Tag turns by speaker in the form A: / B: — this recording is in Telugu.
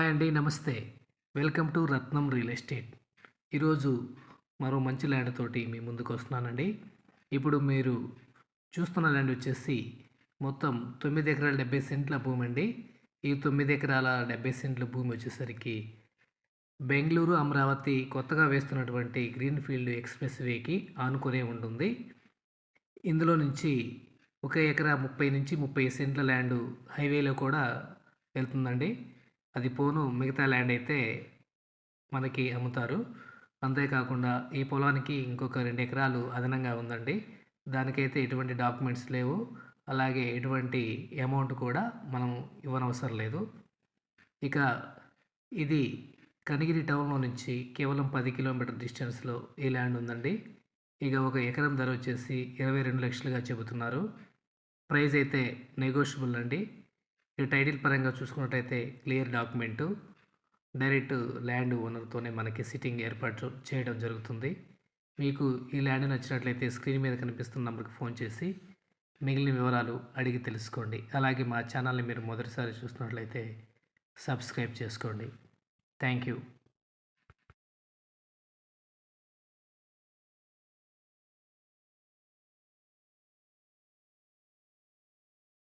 A: హాయ్ అండి. నమస్తే. Welcome to Ratnam real estate. ఈరోజు మరో మంచి ల్యాండ్ తోటి మీ ముందుకొస్తున్నానండి. ఇప్పుడు మీరు చూస్తున్న ల్యాండ్ వచ్చేసి మొత్తం 9 ఎకరాల 70 సెంట్ల భూమి అండి. ఈ 9 ఎకరాల 70 సెంట్ల భూమి వచ్చేసరికి బెంగుళూరు, అమరావతి కొత్తగా వేస్తున్నటువంటి గ్రీన్‌ఫీల్డ్ ఎక్స్‌ప్రెస్ వేకి ఆనుకునే ఉంటుంది. ఇందులో నుంచి ఒక ఎకరా 30-30 సెంట్ల ల్యాండు హైవేలో కూడా వెళ్తుందండి. అది పోను మిగతా ల్యాండ్ అయితే మనకి అమ్ముతారు. అంతేకాకుండా ఈ పొలానికి ఇంకొక 2 ఎకరాలు అదనంగా ఉందండి. దానికైతే ఎటువంటి డాక్యుమెంట్స్ లేవు. అలాగే ఎటువంటి అమౌంట్ కూడా మనం ఇవ్వనవసరం లేదు. ఇక ఇది కనిగిరి టౌన్‌లో నుంచి కేవలం 10 కిలోమీటర్ డిస్టెన్స్‌లో ఈ ల్యాండ్ ఉందండి. ఇక ఒక ఎకరం ధర వచ్చేసి 22,00,000గా చెబుతున్నారు. ప్రైస్ అయితే నెగోషియబుల్ అండి. ఈ టైటిల్ పరంగా చూసుకున్నట్టయితే క్లియర్ డాక్యుమెంటు. డైరెక్ట్ ల్యాండ్ ఓనర్‌తోనే మనకి సిట్టింగ్ ఏర్పాటు చేయడం జరుగుతుంది. మీకు ఈ ల్యాండ్ నచ్చినట్లయితే స్క్రీన్ మీద కనిపిస్తున్న నంబర్‌కి ఫోన్ చేసి మిగిలిన వివరాలు అడిగి తెలుసుకోండి. అలాగే మా ఛానల్‌ని మీరు మొదటిసారి చూస్తున్నట్లయితే సబ్స్క్రైబ్ చేసుకోండి. Thank you.